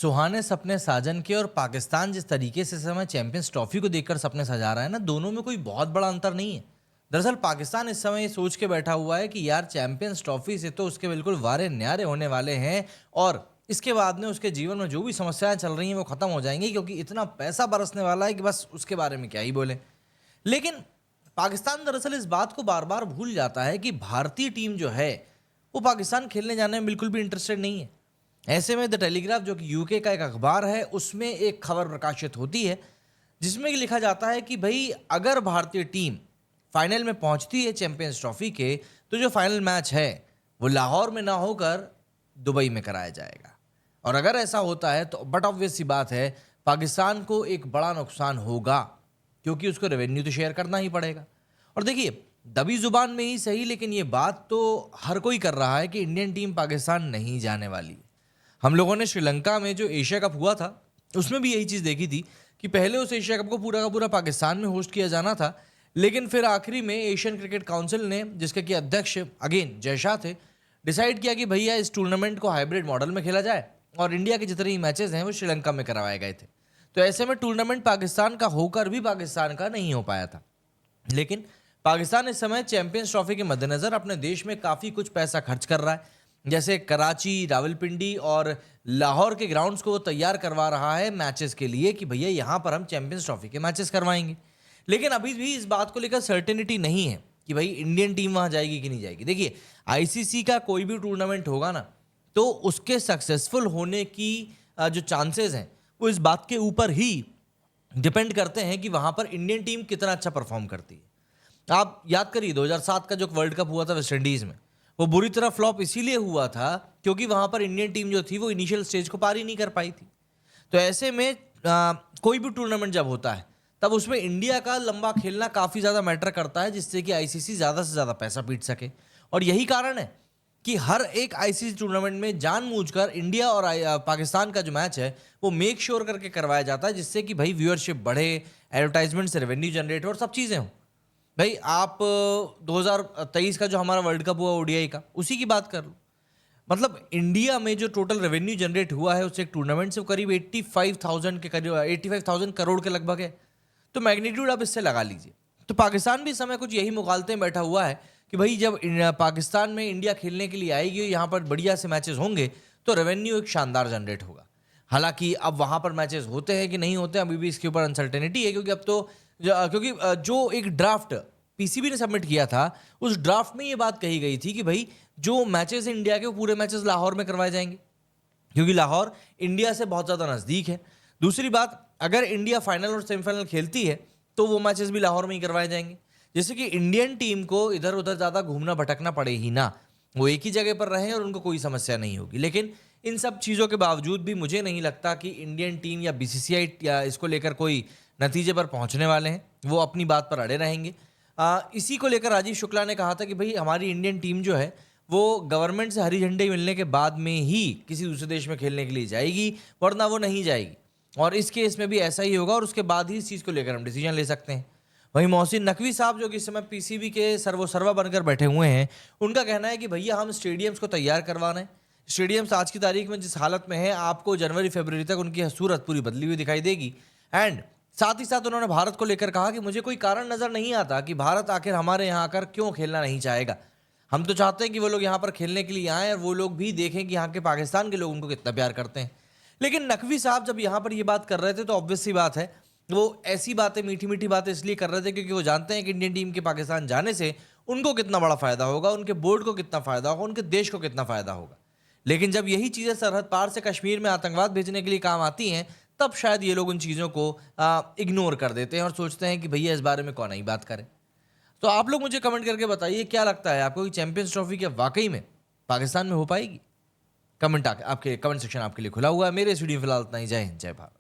सुहाने सपने साजन के और पाकिस्तान जिस तरीके से इस समय चैंपियंस ट्रॉफी को देखकर सपने सजा रहा है ना, दोनों में कोई बहुत बड़ा अंतर नहीं है। दरअसल पाकिस्तान इस समय ये सोच के बैठा हुआ है कि यार चैंपियंस ट्रॉफी से तो उसके बिल्कुल वारे न्यारे होने वाले हैं और इसके बाद में उसके जीवन में जो भी समस्याएं चल रही हैं वो खत्म हो जाएंगी, क्योंकि इतना पैसा बरसने वाला है कि बस उसके बारे में क्या ही बोले। लेकिन पाकिस्तान दरअसल इस बात को बार बार भूल जाता है कि भारतीय टीम जो है वो पाकिस्तान खेलने जाने में बिल्कुल भी इंटरेस्टेड नहीं है। ऐसे में द टेलीग्राफ, जो कि यूके का एक अखबार है, उसमें एक खबर प्रकाशित होती है जिसमें कि लिखा जाता है कि भाई अगर भारतीय टीम फाइनल में पहुंचती है चैंपियंस ट्रॉफी के, तो जो फाइनल मैच है वो लाहौर में ना होकर दुबई में कराया जाएगा। और अगर ऐसा होता है तो बट ऑब्वियस सी बात है, पाकिस्तान को एक बड़ा नुकसान होगा, क्योंकि उसको रेवेन्यू तो शेयर करना ही पड़ेगा। और देखिए, दबी जुबान में ही सही, लेकिन ये बात तो हर कोई कर रहा है कि इंडियन टीम पाकिस्तान नहीं जाने वाली। हम लोगों ने श्रीलंका में जो एशिया कप हुआ था उसमें भी यही चीज़ देखी थी कि पहले उस एशिया कप को पूरा का पूरा पाकिस्तान में होस्ट किया जाना था, लेकिन फिर आखिरी में एशियन क्रिकेट काउंसिल ने, जिसके कि अध्यक्ष अगेन जय शाह थे, डिसाइड किया कि भैया इस टूर्नामेंट को हाइब्रिड मॉडल में खेला जाए और इंडिया के जितने ही मैचेस हैं वो श्रीलंका में करवाए गए थे। तो ऐसे में टूर्नामेंट पाकिस्तान का होकर भी पाकिस्तान का नहीं हो पाया था। लेकिन पाकिस्तान इस समय चैंपियंस ट्रॉफी के मद्देनजर अपने देश में काफ़ी कुछ पैसा खर्च कर रहा है, जैसे कराची, रावलपिंडी और लाहौर के ग्राउंड्स को वो तैयार करवा रहा है मैचेस के लिए कि भैया यहाँ पर हम चैंपियंस ट्रॉफी के मैचेस करवाएंगे। लेकिन अभी भी इस बात को लेकर सर्टेनिटी नहीं है कि भाई इंडियन टीम वहाँ जाएगी कि नहीं जाएगी। देखिए, आईसीसी का कोई भी टूर्नामेंट होगा ना, तो उसके सक्सेसफुल होने की जो चांसेस हैं वो इस बात के ऊपर ही डिपेंड करते हैं कि वहाँ पर इंडियन टीम कितना अच्छा परफॉर्म करती है। आप याद करिए 2007 का जो वर्ल्ड कप हुआ था वेस्ट इंडीज़ में, वो बुरी तरह फ्लॉप इसीलिए हुआ था क्योंकि वहाँ पर इंडियन टीम जो थी वो इनिशियल स्टेज को पार ही नहीं कर पाई थी। तो ऐसे में कोई भी टूर्नामेंट जब होता है तब उसमें इंडिया का लंबा खेलना काफ़ी ज़्यादा मैटर करता है, जिससे कि आईसीसी ज़्यादा से ज़्यादा पैसा पीट सके। और यही कारण है कि हर एक आईसीसी टूर्नामेंट में जानबूझकर इंडिया और पाकिस्तान का जो मैच है वो मेक श्योर करके करवाया जाता है, जिससे कि भाई व्यूअरशिप बढ़े, एडवर्टाइजमेंट से रेवेन्यू जनरेट हो और सब चीज़ें हों। भाई आप 2023 का जो हमारा वर्ल्ड कप हुआ ओडीआई का, उसी की बात कर लो। मतलब इंडिया में जो टोटल रेवेन्यू जनरेट हुआ है उससे एक टूर्नामेंट से करीब 85,000 के करीब 85,000 करोड़ के लगभग है। तो मैग्नीट्यूड आप इससे लगा लीजिए। तो पाकिस्तान भी इस समय कुछ यही मुगालते में बैठा हुआ है कि भाई जब पाकिस्तान में इंडिया खेलने के लिए आएगी, यहाँ पर बढ़िया से मैचेस होंगे तो रेवेन्यू एक शानदार जनरेट होगा। हालांकि अब वहाँ पर मैचेस होते हैं कि नहीं होते, अभी भी इसके ऊपर अनसर्टेनिटी है, क्योंकि अब तो जो एक ड्राफ्ट पीसीबी ने सबमिट किया था, उस ड्राफ्ट में ये बात कही गई थी कि भाई जो मैचेस इंडिया के वो पूरे मैचेस लाहौर में करवाए जाएंगे, क्योंकि लाहौर इंडिया से बहुत ज़्यादा नज़दीक है। दूसरी बात, अगर इंडिया फाइनल और सेमीफाइनल खेलती है तो वो मैचेस भी लाहौर में ही करवाए जाएंगे, जिससे कि इंडियन टीम को इधर उधर ज़्यादा घूमना भटकना पड़े ही ना, वो एक ही जगह पर रहें और उनको कोई समस्या नहीं होगी। लेकिन इन सब चीज़ों के बावजूद भी मुझे नहीं लगता कि इंडियन टीम या बीसीसीआई या इसको लेकर कोई नतीजे पर पहुंचने वाले हैं। वो अपनी बात पर अड़े रहेंगे। इसी को लेकर राजीव शुक्ला ने कहा था कि भाई हमारी इंडियन टीम जो है वो गवर्नमेंट से हरी झंडी मिलने के बाद में ही किसी दूसरे देश में खेलने के लिए जाएगी, वरना वो नहीं जाएगी। और इस केस में भी ऐसा ही होगा और उसके बाद ही इस चीज़ को लेकर हम डिसीजन ले सकते हैं। वहीं मोहसिन नकवी साहब, जो कि इस समय पीसीबी के सर्वा बनकर बैठे हुए हैं, उनका कहना है कि भैया हम स्टेडियम्स को तैयार करवा रहे हैं। स्टेडियम्स आज की तारीख में जिस हालत में है, आपको जनवरी फरवरी तक उनकी सूरत पूरी बदली हुई दिखाई देगी। एंड साथ ही साथ उन्होंने भारत को लेकर कहा कि मुझे कोई कारण नज़र नहीं आता कि भारत आखिर हमारे यहाँ आकर क्यों खेलना नहीं चाहेगा। हम तो चाहते हैं कि वो लोग यहाँ पर खेलने के लिए आएँ और वो लोग भी देखें कि यहाँ के पाकिस्तान के लोग उनको कितना प्यार करते हैं। लेकिन नकवी साहब जब यहाँ पर ये बात कर रहे थे तो ऑब्वियस सी बात है, वो ऐसी बातें, मीठी मीठी बातें इसलिए कर रहे थे क्योंकि वो जानते हैं कि इंडियन टीम के पाकिस्तान जाने से उनको कितना बड़ा फ़ायदा होगा, उनके बोर्ड को कितना फ़ायदा होगा, उनके देश को कितना फ़ायदा होगा। लेकिन जब यही चीज़ें सरहद पार से कश्मीर में आतंकवाद भेजने के लिए काम आती हैं, तब शायद ये लोग उन चीज़ों को इग्नोर कर देते हैं और सोचते हैं कि भैया इस बारे में कौन ही बात करे। तो आप लोग मुझे कमेंट करके बताइए, क्या लगता है आपको कि चैंपियंस ट्रॉफी क्या वाकई में पाकिस्तान में हो पाएगी? आपके कमेंट सेक्शन आपके लिए खुला हुआ है। मेरे इस वीडियो फिलहाल इतना ही। जय हिंद, जय भारत।